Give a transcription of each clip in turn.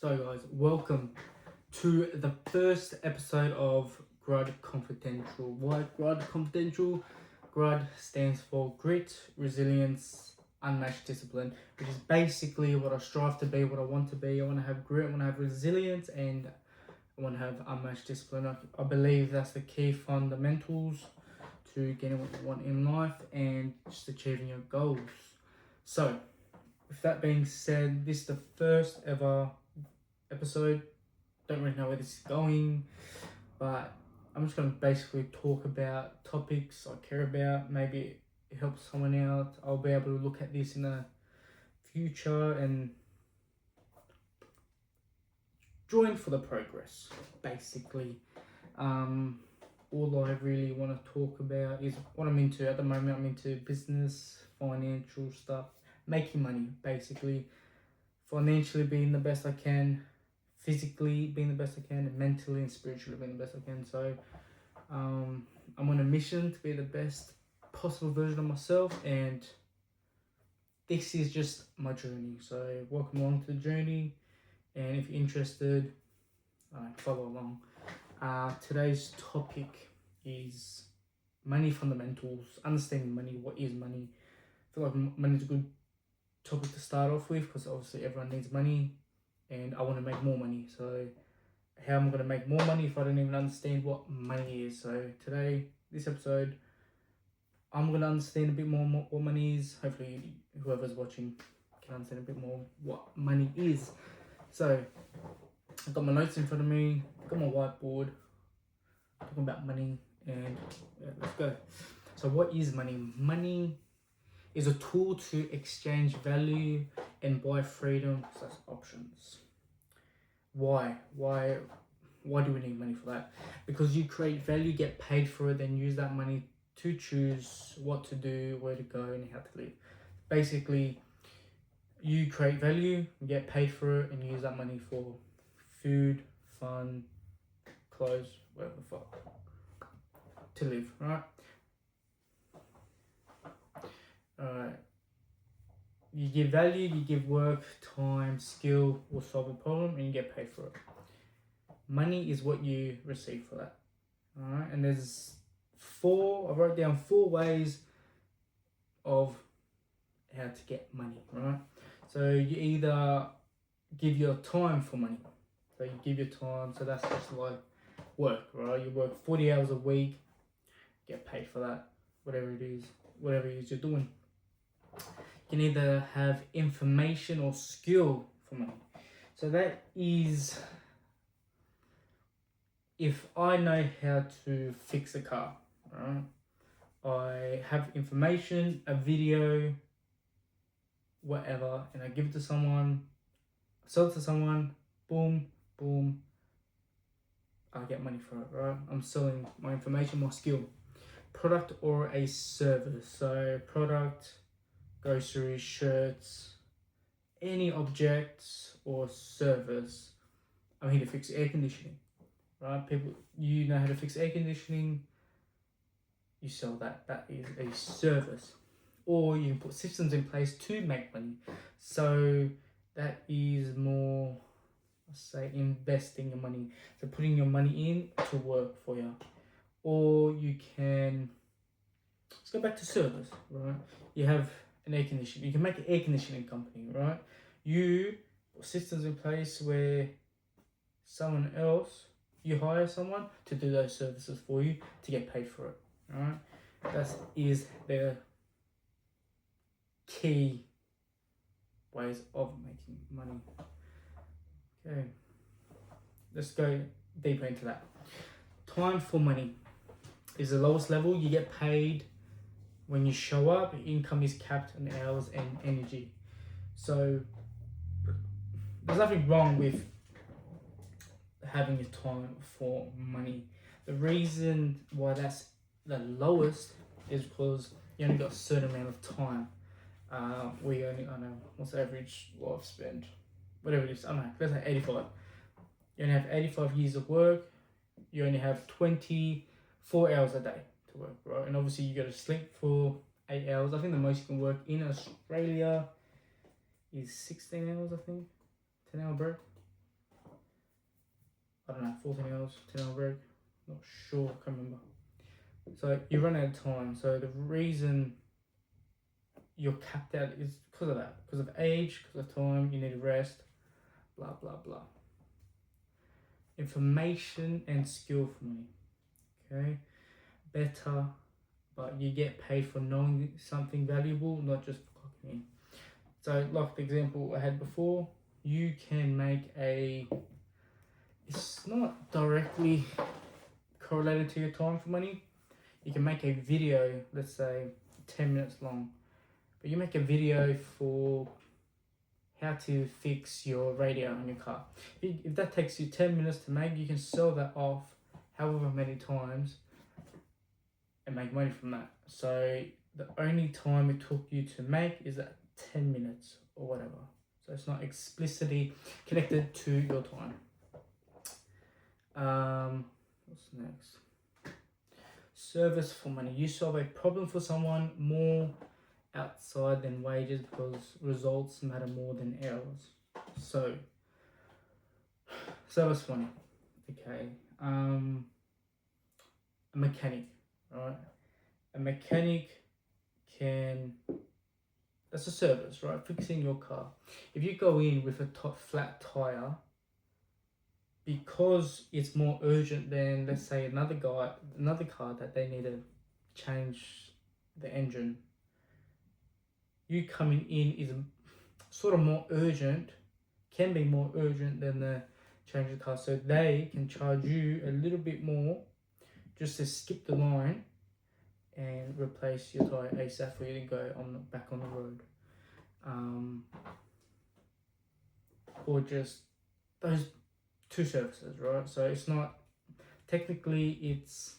So guys, welcome to the first episode of GRUD Confidential. Why GRUD Confidential? GRUD stands for Grit, Resilience, Unmatched Discipline, which is basically what I strive to be, what I want to be. I want to have grit, I want to have resilience, and I want to have unmatched discipline. I believe that's the key fundamentals to getting what you want in life and just achieving your goals. So, with that being said, this is the first ever episode. Don't really know where this is going, but I'm just going to basically talk about topics I care about. Maybe it helps someone out. I'll be able to look at this in the future and join for the progress, basically. All I really want to talk about is what I'm into at the moment. I'm into business, financial stuff, making money, basically. Financially being the best I can, physically being the best I can, and mentally and spiritually being the best I can. So I'm on a mission to be the best possible version of myself, and this is just my journey. So welcome along to the journey, and if you're interested, follow along. Today's topic is money fundamentals, understanding money. What is money? I feel like money is a good topic to start off with because obviously everyone needs money and I want to make more money. So how am I going to make more money if I don't even understand what money is? So today, this episode, I'm going to understand a bit more what money is. Hopefully whoever's watching can understand a bit more what money is. So I've got my notes in front of me, got my whiteboard, talking about money, and yeah, let's go. So what is money? Money is a tool to exchange value and buy freedom / options. Why do we need money for that? Because you create value, get paid for it, then use that money to choose what to do, where to go, and how to live. Basically, you create value, get paid for it, and use that money for food, fun, clothes, whatever the fuck, to live, right? Alright. You give value, you give work, time, skill, or solve a problem, and you get paid for it. Money is what you receive for that. Alright, and there's I wrote down 4 ways of how to get money, right? So you either give your time for money. So you give your time, so that's just like work, right? You work 40 hours a week, get paid for that, whatever it is you're doing. You can either have information or skill for money. So that is, if I know how to fix a car, right? I have information, a video, whatever, and I give it to someone, sell it to someone, boom, boom, I get money for it, right? I'm selling my information, my skill. Product or a service. So product, groceries, shirts, any objects or service. I'm here to fix air conditioning, right? People, you know how to fix air conditioning, you sell that. That is a service. Or you can put systems in place to make money. So that is more, let's say, investing your money. So putting your money in to work for you. Or you can, let's go back to service, right? You have an air conditioning. You can make an air conditioning company, right? You put systems in place where you hire someone to do those services for you to get paid for it, right? That is the key ways of making money. Okay, let's go deeper into that. Time for money is the lowest level. You get paid when you show up. Income is capped on hours and energy. So there's nothing wrong with having a time for money. The reason why that's the lowest is because you only got a certain amount of time. I don't know, what's the average lifespan? Whatever it is, I don't know, let's say 85. You only have 85 years of work. You only have 24 hours a day to work, right? And obviously you got to sleep for 8 hours. I think the most you can work in Australia is 16 hours, I think. 10-hour break. I don't know, 14 hours, 10-hour break. Not sure, I can't remember. So you run out of time. So the reason you're capped out is because of that. Because of age, because of time, you need to rest, blah, blah, blah. Information and skill for money. Okay? Better, but you get paid for knowing something valuable, not just for clocking in. So like the example I had before, you can make it's not directly correlated to your time for money. You can make a video, let's say 10 minutes long, but you make a video for how to fix your radio on your car. If that takes you 10 minutes to make, you can sell that off however many times and make money from that. So the only time it took you to make is that 10 minutes or whatever. So it's not explicitly connected to your time. What's next? Service for money. You solve a problem for someone more outside than wages because results matter more than hours. So, service for money. Okay. A mechanic, right? A mechanic that's a service, right? Fixing your car. If you go in with a flat tire, because it's more urgent than, let's say, another car that they need to change the engine, you coming in is sort of more urgent, can be more urgent than the change of the car. So they can charge you a little bit more just to skip the line and replace your tire ASAP for you to go back on the road. Or just those two services, right? So it's not technically it's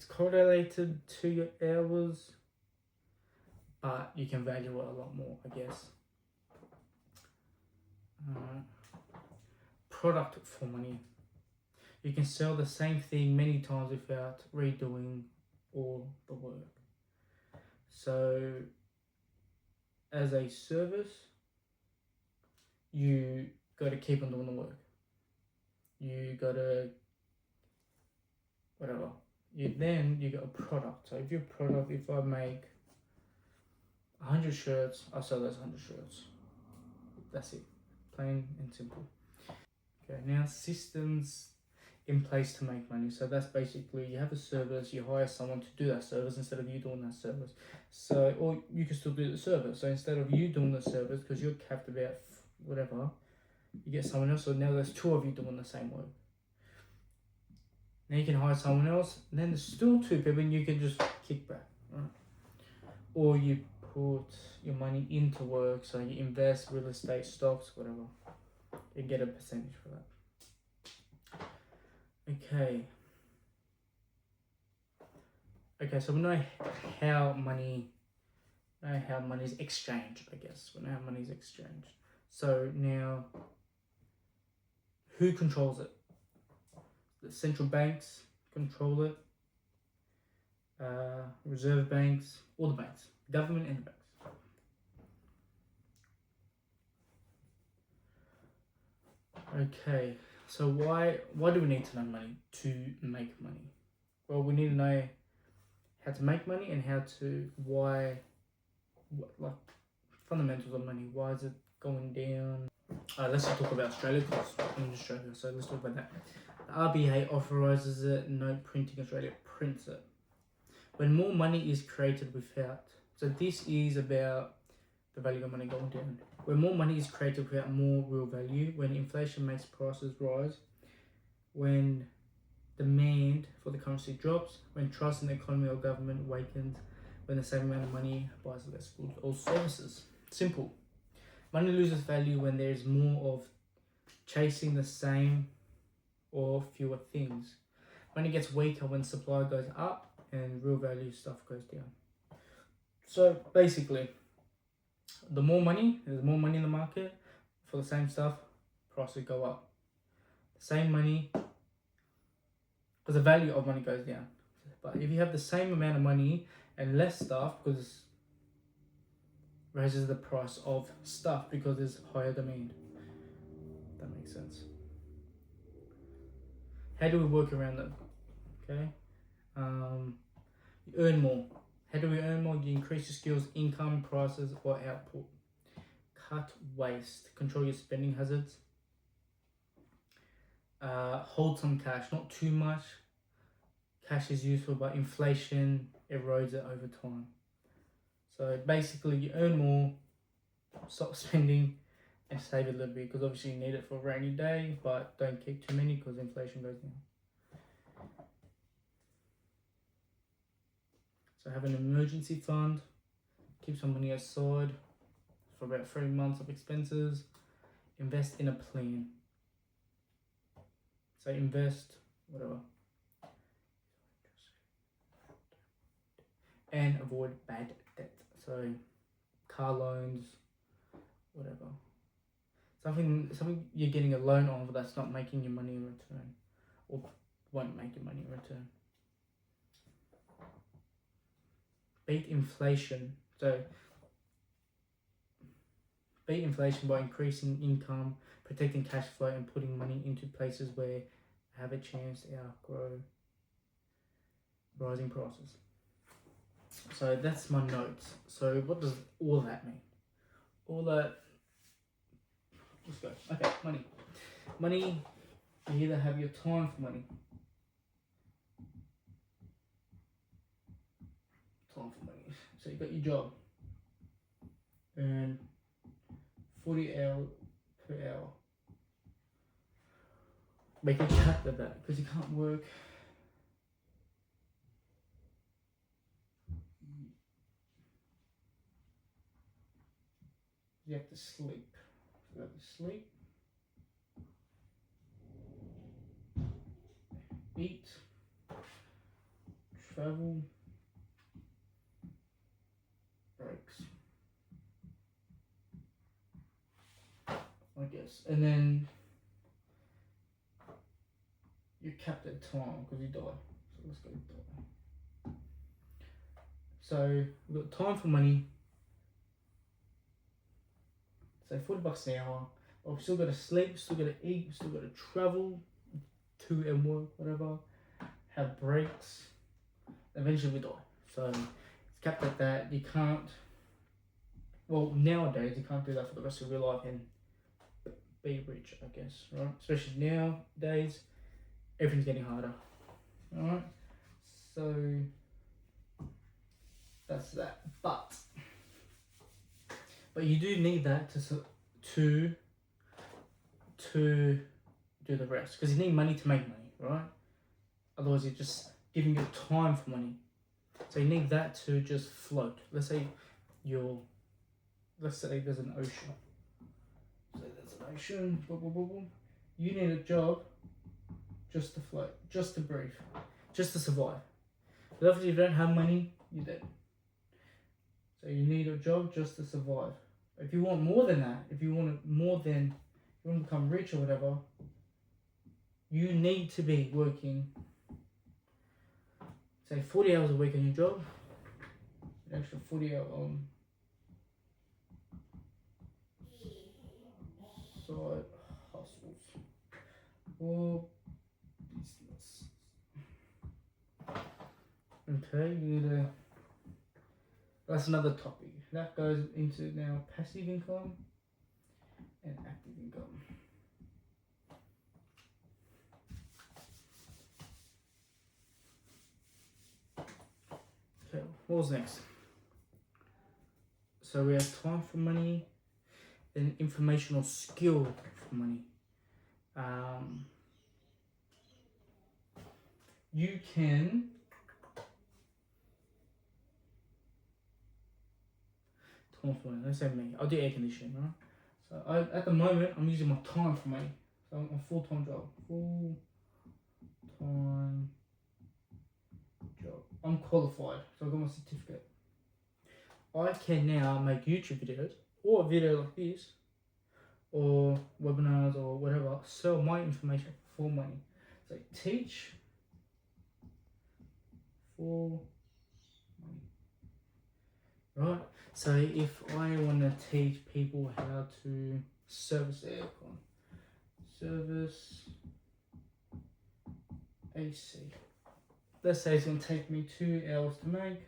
correlated to your hours, but you can value it a lot more, I guess. Product for money. You can sell the same thing many times without redoing all the work. So as a service, you got to keep on doing the work. You got to whatever. You got a product. So if I make 100 shirts, I'll sell those 100 shirts. That's it. Plain and simple. Okay, now systems in place to make money. So that's basically, you have a service, you hire someone to do that service instead of you doing that service. So, or you can still do the service. So instead of you doing the service, because you're capped about whatever, you get someone else. So now there's two of you doing the same work. Now you can hire someone else, and then there's still two people, and you can just kick back, right? Or you put your money into work, so you invest, real estate, stocks, whatever. You get a percentage for that. Okay, so we know how money is exchanged, I guess. We know how money is exchanged. So now, who controls it? The central banks control it. Reserve banks, all the banks, government and the banks. Okay, so why do we need to know money to make money? Well, we need to know how to make money and like fundamentals of money. Why is it going down? Let's just talk about Australia because I'm in Australia, so let's talk about that. The RBA authorises it, note printing Australia prints it. When more money is created so this is about the value of money going down. When more money is created without more real value, when inflation makes prices rise, when demand for the currency drops, when trust in the economy or government wakens, when the same amount of money buys less goods or services. Simple. Money loses value when there is more of chasing the same or fewer things. Money gets weaker when supply goes up and real value stuff goes down. So basically, there's more money in the market for the same stuff, prices go up. The same money, because the value of money goes down. But if you have the same amount of money and less stuff, because raises the price of stuff because there's higher demand. If that makes sense. How do we work around that? Okay. You earn more. How do we earn more? You increase your skills, income, prices, or output. Cut waste. Control your spending hazards. Hold some cash, not too much. Cash is useful, but inflation erodes it over time. So basically, you earn more, stop spending, and save a little bit, because obviously you need it for a rainy day, but don't keep too many because inflation goes down. So have an emergency fund, keep some money aside for about 3 months of expenses. Invest in a plan. So invest, whatever. And avoid bad debt. So car loans, whatever. Something you're getting a loan on, but that's not making you money in return, or won't make you money in return. Beat inflation. So beat inflation by increasing income, protecting cash flow, and putting money into places where have a chance to outgrow rising prices. So that's my notes. So what does all that mean? All that. Let's go. Okay, money. Money. You either have your time for money. Time for money. So you got your job. Earn 40 hours per hour. Make a cut of that because you can't work. You have to sleep. You have to sleep. Eat. Travel. Breaks. I guess. And then you're capped at time because you die. So let's go die. So we've got time for money. So $40 an hour. But we've still got to sleep, still got to eat, still got to travel to and work, whatever. Have breaks. Eventually we die. So it's capped at that. You can't. Well, nowadays you can't do that for the rest of your life and be rich, I guess, right? Especially nowadays, everything's getting harder. Alright? So that's that. But you do need that to do the rest, because you need money to make money, right? Otherwise you're just giving your time for money. So you need that to just float. Let's say there's an ocean. So there's an ocean, boom, boom, boom, boom. You need a job just to float, just to breathe, just to survive. But if you don't have money, you're dead. So you need a job just to survive. If you want more than that, if you want to become rich or whatever, you need to be working, say 40 hours a week on your job, an extra 40 hours on side hustles or business. Okay, that's another topic. That goes into now passive income and active income. Okay, what was next? So we have time for money, then informational skill for money. You can time for money. Let's say me. I'll do air conditioning, right? So at the moment I'm using my time for money. So I'm a full-time job. Full-time job. I'm qualified, so I've got my certificate. I can now make YouTube videos or a video like this, or webinars or whatever, sell my information for money. So teach for money. Right? So if I want to teach people how to service the aircon, service AC. Let's say it's going to take me 2 hours to make,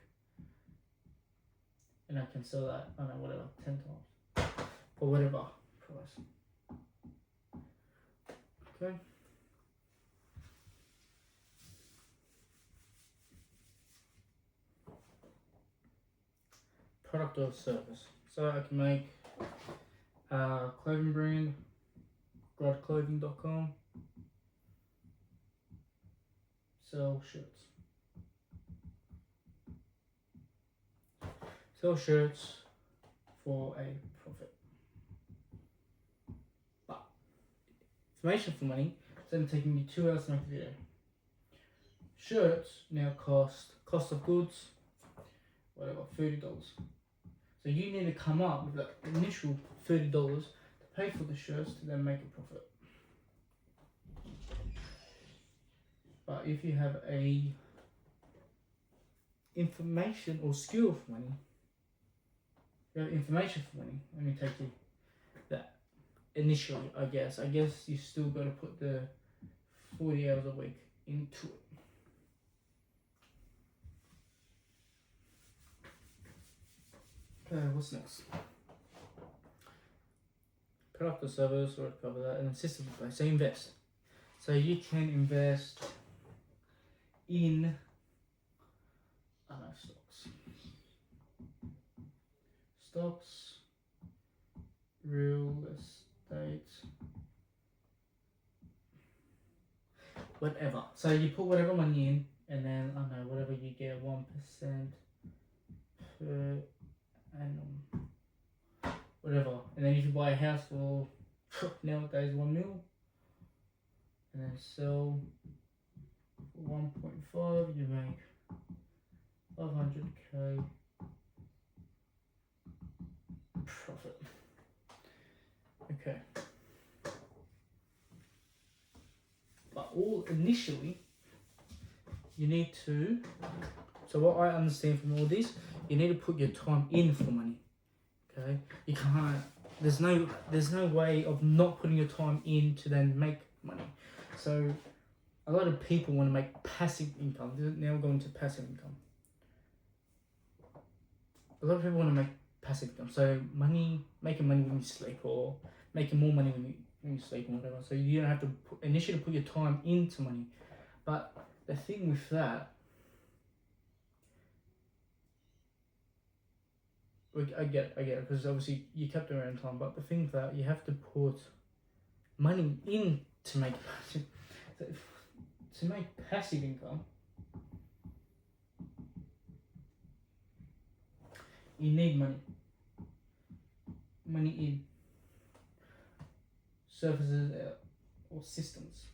and I can sell that, I don't know, whatever, 10 times, or whatever price. Okay. Product or service. So I can make a clothing brand, GRUDclothing.com, sell shirts. Sell shirts for a profit. But information for money, it's only taking me 2 hours to make a video. Shirts now cost of goods, whatever, $30. So you need to come up with that initial $30 to pay for the shirts to then make a profit. But if you have a information or skill for money, you have information for money, let me take you that initially, I guess you still got to put the 40 hours a week into it. Okay, what's next? Product or service, or cover that, and then system in place. So invest. So you can invest in, I don't know, stocks, real estate, whatever. So you put whatever money in, and then I don't know, whatever you get, 1% per annum, whatever. And then if you buy a house for nowadays 1 mil, and then sell for 1.5, you make 500k profit. Okay. But all initially, you need to, so what I understand from all this, you need to put your time in for money. Okay? You can't, there's no way of not putting your time in to then make money. So a lot of people want to make passive income. Now we're going to passive income. A lot of people want to make passive income. So making money when you sleep, or making more money when you sleep, or whatever. So you don't have to initially put your time into money. But the thing with that, I get it, because obviously you kept your own time. But the thing with that, you have to put money in to make passive income. You need money in services or systems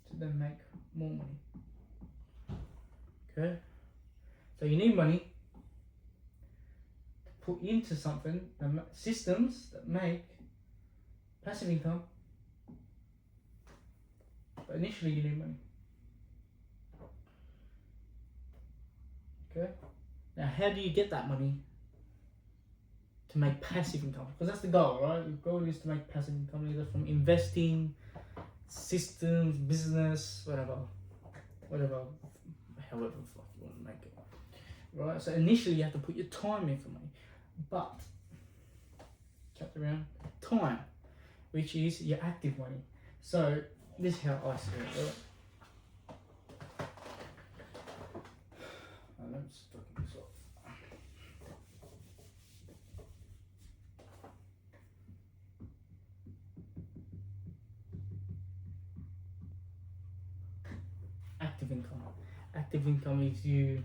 to then make more money. Okay, so you need money to put into something, systems that make passive income. But initially you need money. Okay, now how do you get that money to make passive income? Because that's the goal, right? The goal is to make passive income, either from investing, systems, business, whatever, however fuck you want to make it, right? So initially you have to put your time in for money, but kept around time, which is your active money. So this is how I see it, right? Let's fucking this off. Active income. Active income is you,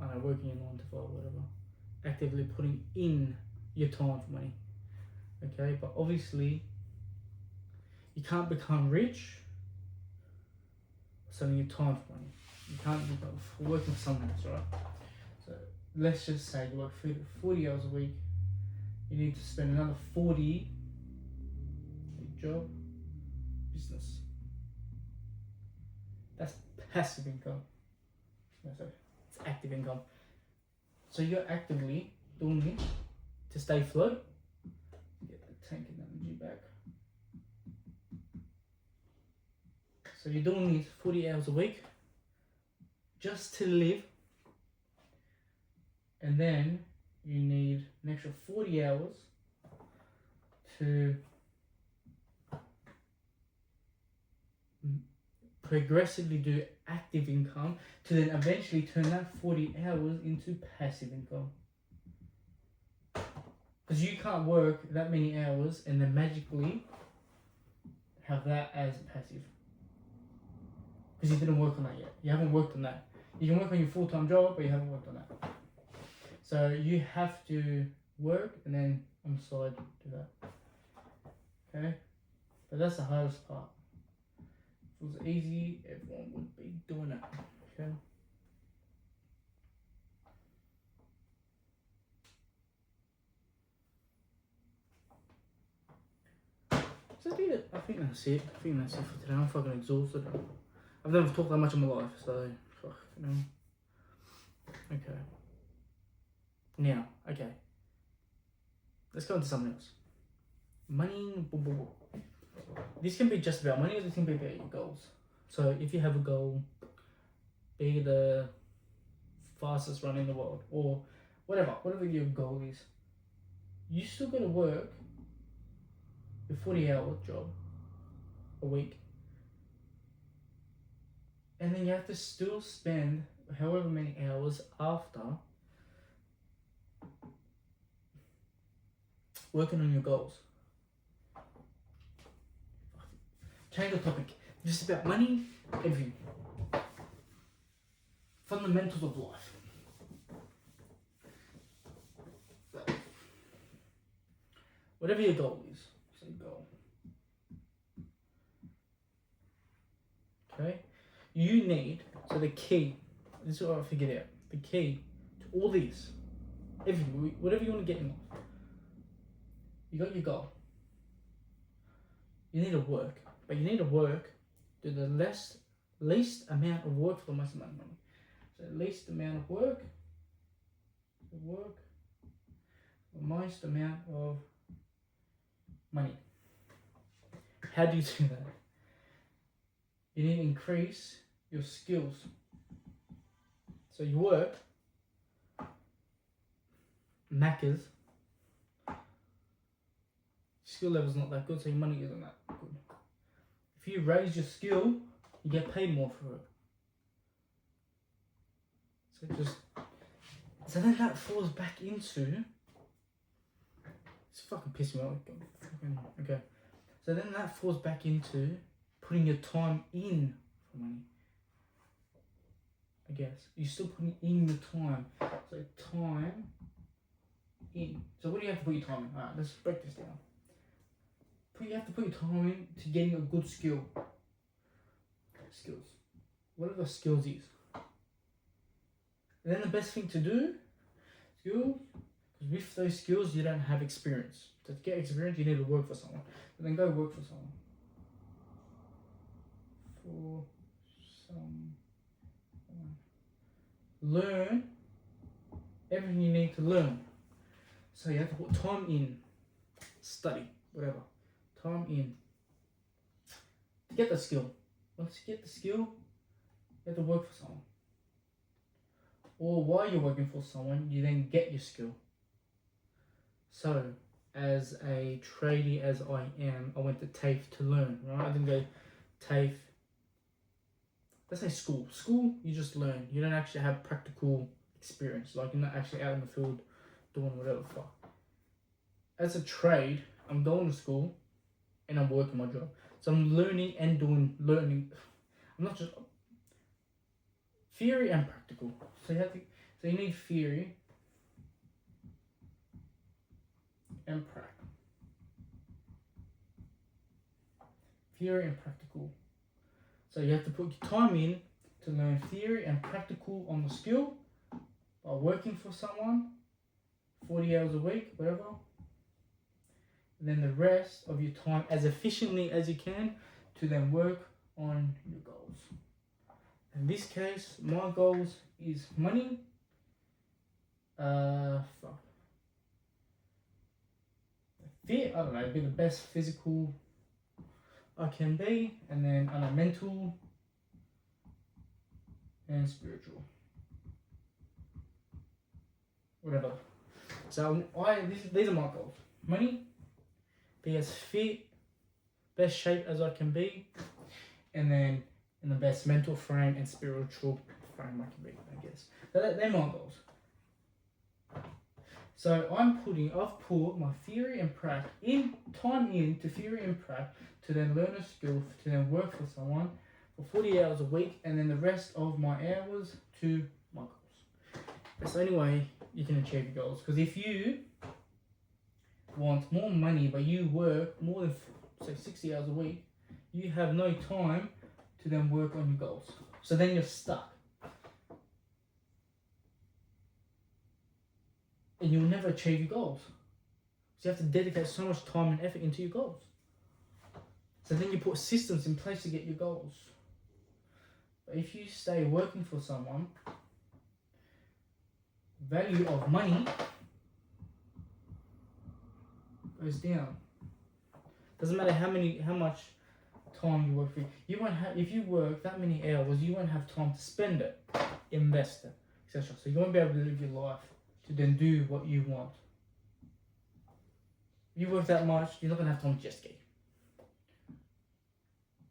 I don't know, working in 9 to 5, whatever, actively putting in your time for money. Okay, but obviously you can't become rich selling your time for money. You can't be working for someone else, right? So let's just say you work 40 hours a week. You need to spend another 40 job, business. That's passive income. It's active income. So you're actively doing it to stay afloat. Get the tank analogy back. So you're doing it 40 hours a week just to live, and then you need an extra 40 hours to progressively do active income to then eventually turn that 40 hours into passive income. Because you can't work that many hours and then magically have that as passive. Because you didn't work on that yet. You haven't worked on that. You can work on your full-time job, but you haven't worked on that. So you have to work and then on the side do that. Okay? But that's the hardest part. If it was easy, everyone would be doing it. Okay? So I think that's it. I think that's it for today. I'm fucking exhausted. I've never talked that much in my life, so fuck, you know. Okay. Now, okay. Let's go into something else. Money, boom, boom, boom. This can be just about money, or this can be about your goals. So if you have a goal, be the fastest runner in the world, or whatever your goal is, you still got to work your 40-hour job a week. And then you have to still spend however many hours after working on your goals. Change the topic. Just about money, everything. Fundamentals of life. So, whatever your goal is, say goal. Okay? You need, so the key, this is what I figured out. The key to all this, everything, whatever you want to get in life, you got your goal. You need to work, but you need to work, do the least amount of work for the most amount of money. So least amount of work, the most amount of money. How do you do that? You need to increase your skills. So you work, Macca's, skill level's not that good, so your money isn't that good. If you raise your skill, you get paid more for it. So then that falls back into, it's fucking pissing me off. Okay. So then that falls back into putting your time in for money. I guess you're still putting in the time. So time in. So what do you have to put your time in? Alright, let's break this down. You have to put your time in to getting a good skill. Skills. Whatever skills is. And then the best thing to do, skills, because with those skills you don't have experience. So to get experience you need to work for someone. And then go work for someone. Learn everything you need to learn. So you have to put time in. Study, whatever. Time in. To get the skill. Once you get the skill, you have to work for someone. Or while you're working for someone, you then get your skill. So, as a tradie as I am, I went to TAFE to learn, right? I didn't go TAFE. Let's say school. School, you just learn. You don't actually have practical experience. Like, you're not actually out in the field doing whatever the fuck. As a trade, I'm going to school and I'm working my job. So I'm learning and doing learning. I'm not just theory and practical. So you need theory and practical. Theory and practical. So you have to put your time in to learn theory and practical on the skill by working for someone, 40 hours a week, whatever. And then the rest of your time as efficiently as you can to then work on your goals. In this case, my goals is money, fit, I don't know, be the best physical I can be, and then I know, mental and spiritual. Whatever. So these are my goals. Money, be as fit, best shape as I can be, and then in the best mental frame and spiritual frame I can be, I guess. They're my goals. So I've put my theory and practice into theory and practice to then learn a skill, to then work for someone for 40 hours a week, and then the rest of my hours to my goals. That's the only way you can achieve your goals. Because if you want more money but you work more than, say, 60 hours a week, you have no time to then work on your goals. So then you're stuck. And you'll never achieve your goals. So you have to dedicate so much time and effort into your goals. So then you put systems in place to get your goals. But if you stay working for someone, value of money goes down. Doesn't matter how much time you work for. You won't have, if you work that many hours, you won't have time to spend it, invest it, etc. So you won't be able to live your life to then do what you want. You work that much, you're not going to have time to jet ski.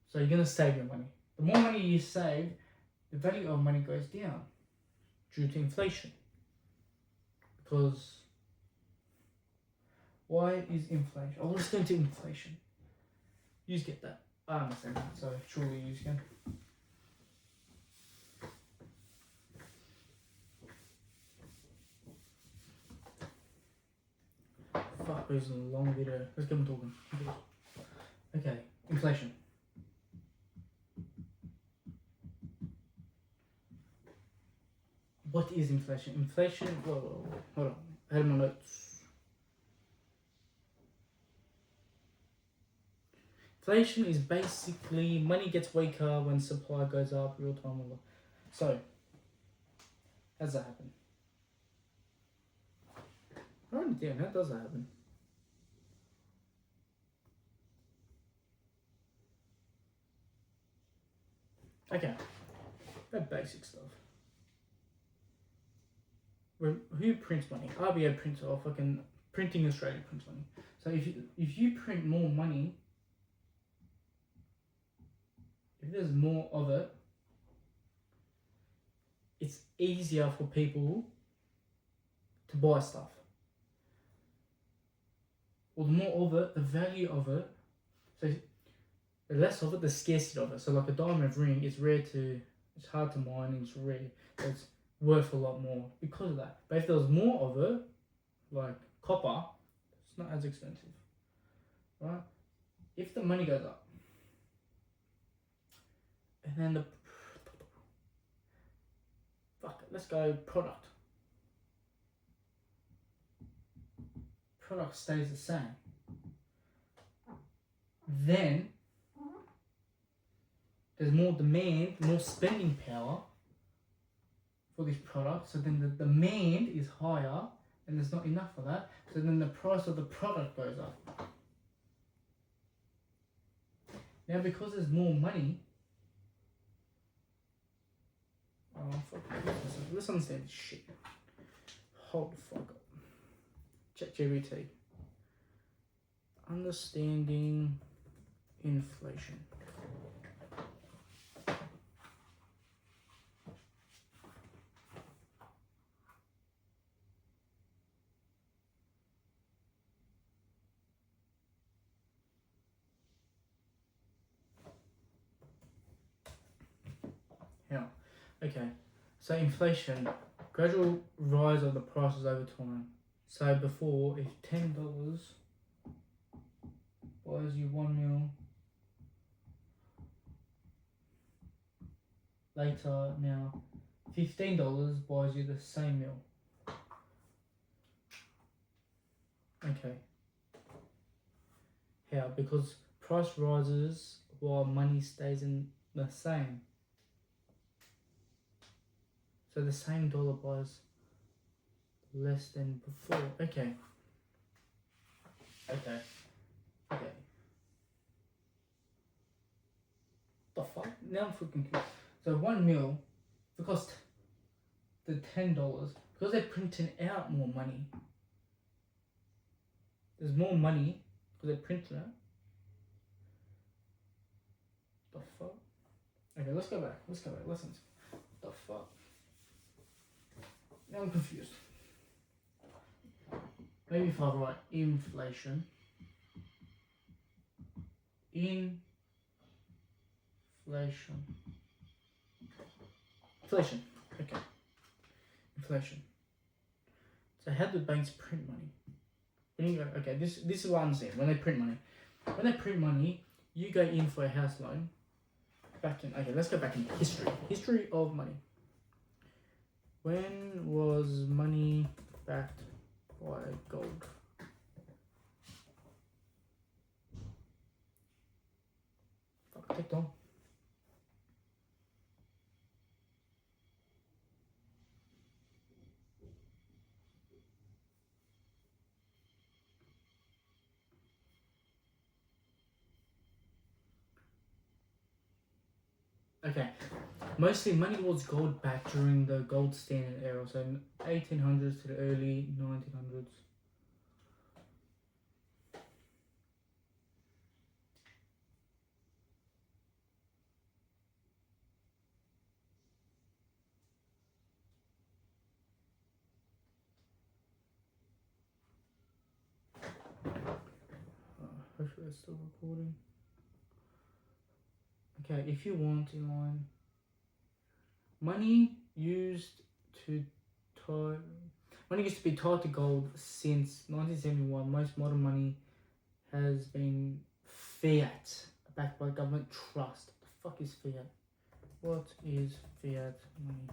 So you're going to save your money. The more money you save, the value of money goes down due to inflation. Because why is inflation? Oh, let's go into inflation. You just get that. I understand that, so surely you can. Fuck, this is a long video. Let's get on talking. Okay, inflation. What is inflation? Inflation, whoa, hold on. I had my notes. Inflation is basically money gets weaker when supply goes up real time. So, how does that happen? Write it down. How does that happen? Okay, that basic stuff. Who prints money? RBA prints off. Fucking Printing Australia prints money. So if you print more money, if there's more of it, it's easier for people to buy stuff. Or the more of it, the value of it. So the less of it, the scarcity of it. So like a diamond ring is it's hard to mine and it's rare. So it's worth a lot more because of that. But if there was more of it, like copper, it's not as expensive, right? If the money goes up, and then let's go product stays the same, then there's more demand, more spending power for this product, so then the demand is higher and there's not enough for that, so then the price of the product goes up. Now because there's more money, let's understand this shit. Hold the fuck up. ChatGPT. Understanding inflation. Yeah. Okay. So inflation, gradual rise of the prices over time. So before, if $10 buys you 1 mil, later now $15 buys you the same mil. Okay. How? Because price rises while money stays in the same. So the same dollar buys less than before. Okay. The fuck? Now I'm freaking confused. So 1 mil, because the $10, because they're printing out more money. There's more money because they're printing it. The fuck? Okay, let's go back. Listen. The fuck? Now I'm confused. Maybe if I write inflation. Inflation. Okay. Inflation. So how do banks print money? When you go, okay, this is what I understand. When they print money, you go in for a house loan. Let's go back in history. History of money. When was money backed by gold? Fuck, take on. Okay, mostly money was gold backed during the gold standard era, so 1800s to the early 1900s. Hopefully it's still recording. Okay, if you want in line, money used to be tied to gold since 1971. Most modern money has been fiat, backed by government trust. The fuck is fiat? What is fiat money?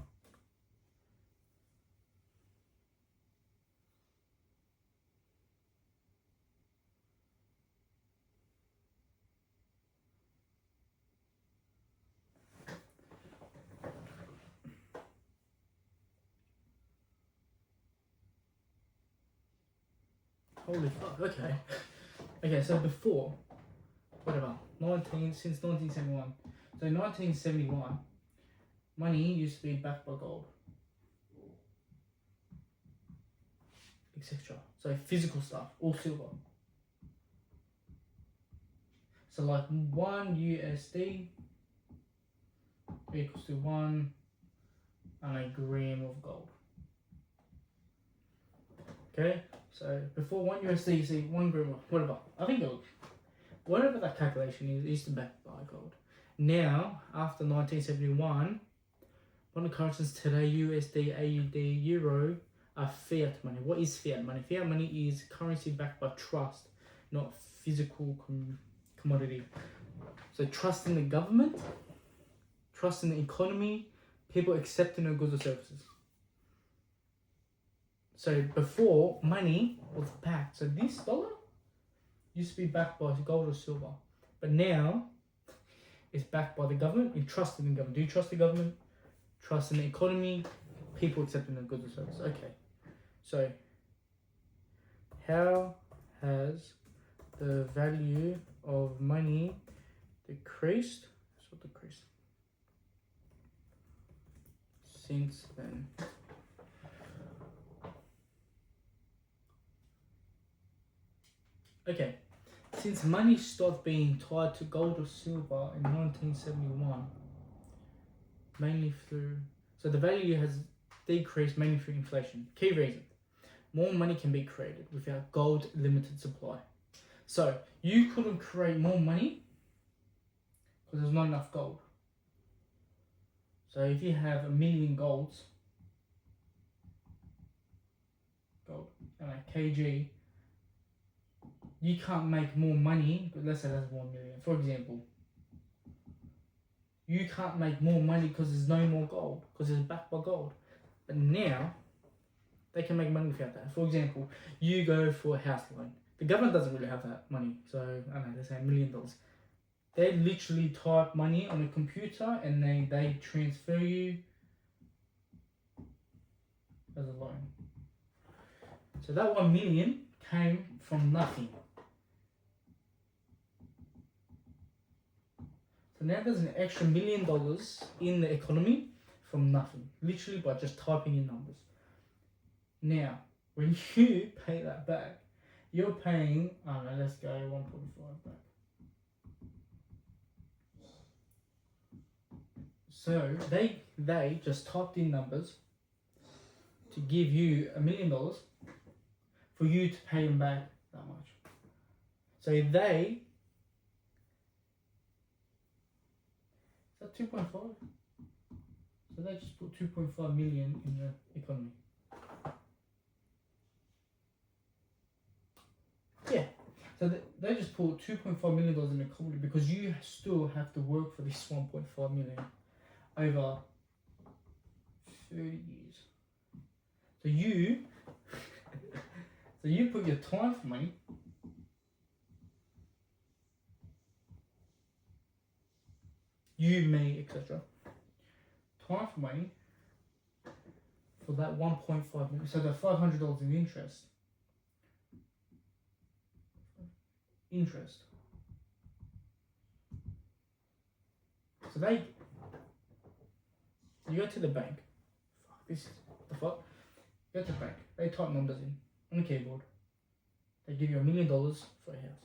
Holy fuck, okay. Okay, so before, whatever, since 1971. So 1971, money used to be backed by gold, etc. So physical stuff, all silver. So like 1 USD equals to 1 gram of gold. Okay, so before 1 USD, you see 1 gram of whatever. I think whatever that calculation is to back by gold. Now, after 1971, modern currencies today, USD, AUD, Euro, are fiat money. What is fiat money? Fiat money is currency backed by trust, not physical commodity. So trust in the government, trust in the economy, people accepting their goods or services. So before, money was backed. So this dollar used to be backed by gold or silver. But now, it's backed by the government and trust in the government. Do you trust the government? Trust in the economy, people accepting their goods or services. Okay. So, how has the value of money decreased? Since then. Okay, since money stopped being tied to gold or silver in 1971, mainly so the value has decreased mainly through inflation. Key reason: more money can be created without gold limited supply. So you couldn't create more money because there's not enough gold. So if you have 1 million golds, and a kg, you can't make more money, but let's say that's 1 million. For example, you can't make more money because there's no more gold, because it's backed by gold. But now, they can make money without that. For example, you go for a house loan. The government doesn't really have that money, so I don't know, let's say $1 million. They literally type money on a computer and they transfer you as a loan. So that 1 million came from nothing. So now there's an extra $1 million in the economy from nothing, literally by just typing in numbers. Now, when you pay that back, you're paying, I don't know, let's go 1.5 back. So they just typed in numbers to give you $1 million for you to pay them back that much. So is that 2.5? So they just put 2.5 million in the economy. Yeah. So they just put $2.5 million in the economy because you still have to work for this 1.5 million over 30 years. So you put your time for money. You, me, etc. Time for money for that 1.5 million. So the $500 in interest. So you go to the bank. This is the fuck. You go to the bank. They type numbers in on the keyboard. They give you $1 million for a house.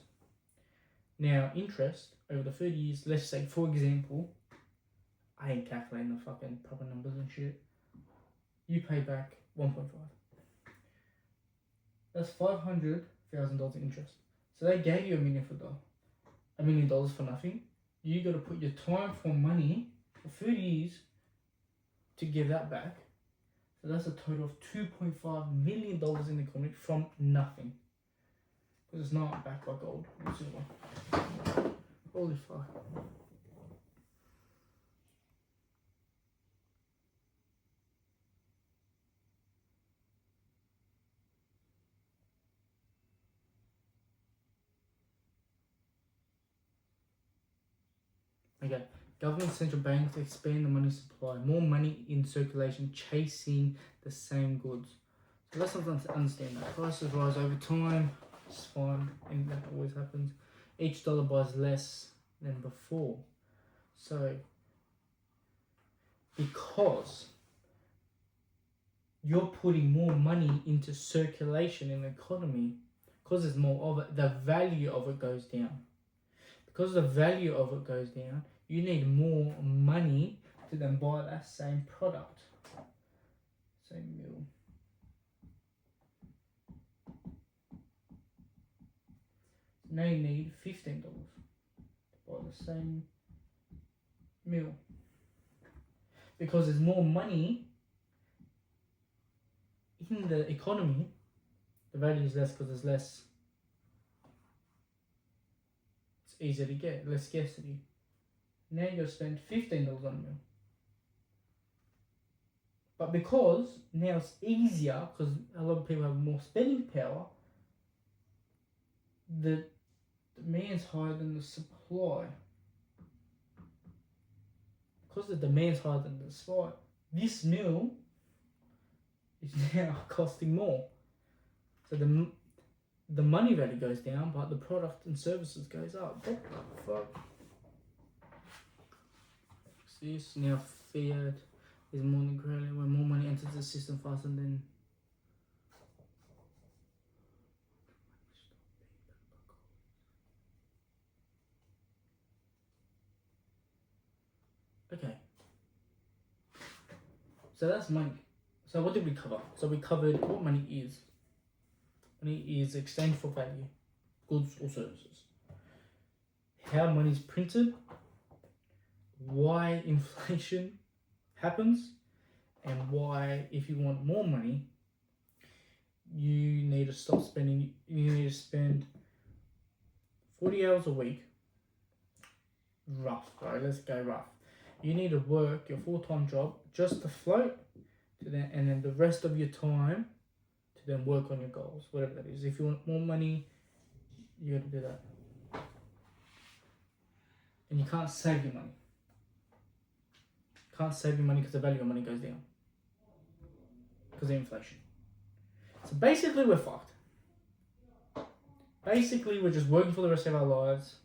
Now interest over the 30 years. Let's say, for example, I ain't calculating the fucking proper numbers and shit. You pay back 1.5. That's $500,000 in interest. So they gave you $1 million for nothing. You got to put your time for money for 30 years to give that back. So that's a total of $2.5 million in the economy from nothing. Because it's not backed by gold or silver. Holy fuck. Okay, government central banks expand the money supply, more money in circulation, chasing the same goods. So let's understand that. Prices rise over time, it's fine, and that always happens. Each dollar buys less than before. So, because you're putting more money into circulation in the economy, because there's more of it, the value of it goes down. Because the value of it goes down, you need more money to then buy that same product. Same meal. Now you need $15 to buy the same meal. Because there's more money in the economy, the value is less because there's less. It's easier to get, less scarcity. Now you're going to spend $15 on a meal. But because now it's easier, because a lot of people have more spending power, the demand's higher than the supply. Because the demand's higher than the supply, this meal is now costing more. So the money value goes down, but the product and services goes up. What the fuck? This now fiat is more than greater when more money enters the system faster than. Okay. So that's money. So what did we cover? So we covered what money is. Money is exchange for value, goods or services. How money is printed, why inflation happens, and why, if you want more money, you need to stop spending. You need to spend 40 hours a week. Rough, right? Let's go rough. You need to work your full-time job just to float, and then the rest of your time to then work on your goals, whatever that is. If you want more money, you got to do that. And you can't save your money. Can't save your money because the value of money goes down. because of inflation. So basically we're fucked. Basically we're just working for the rest of our lives.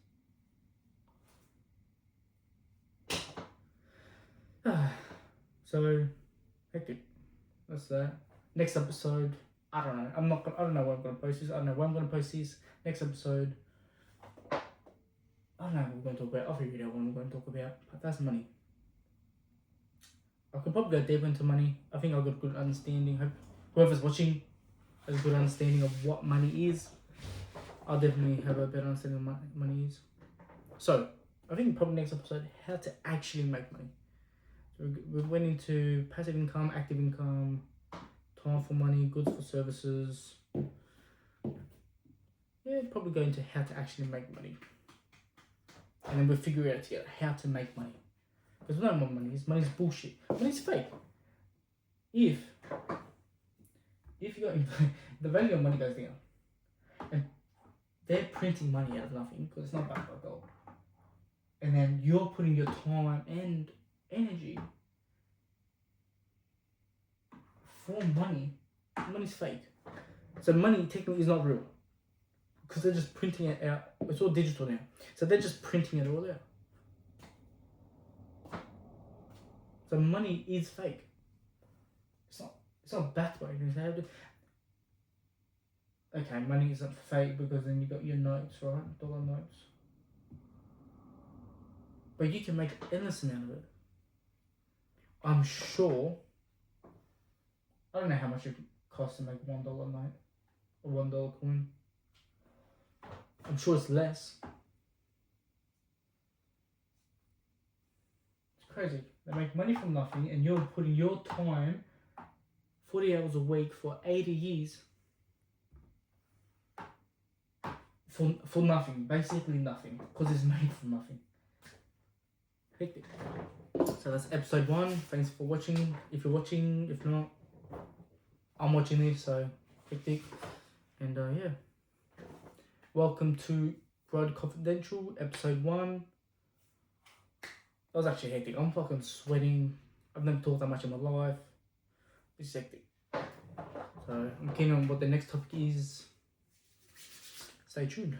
So hectic. That's that. Next episode, I don't know. I don't know when I'm gonna post this. I don't know when I'm gonna post this. Next episode, I don't know what we're gonna talk about. I'll figure it out what we're gonna talk about. But that's money. I could probably go deeper into money. I think I've got a good understanding. Hope whoever's watching has a good understanding of what money is. I'll definitely have a better understanding of what money is. So, I think probably next episode, how to actually make money. So we went into passive income, active income, time for money, goods for services. Yeah, probably go into how to actually make money. And then we'll figure out together how to make money. Because we don't know what money is. Money's bullshit. Money's fake. If you got the value of money goes down, and they're printing money out of nothing because it's not backed by gold, and then you're putting your time and energy for money. Money's fake. So money technically is not real because they're just printing it out. It's all digital now. So they're just printing it all out. So money is fake. It's not backed by anything. Okay, money isn't fake because then you got your notes, right? Dollar notes. But you can make an endless amount of it. I'm sure. I don't know how much it costs to make $1 note or $1 coin. I'm sure it's less. It's crazy. They make money from nothing, and you're putting your time, 40 hours a week for 80 years. For nothing, basically nothing, because it's made from nothing. Hectic. So that's episode 1. Thanks for watching. If you're watching, if not, I'm watching this, so hectic. And yeah. Welcome to GRUD Confidential, episode 1. That was actually hectic. I'm fucking sweating. I've never talked that much in my life. It's hectic. So I'm keen on what the next topic is. Stay tuned.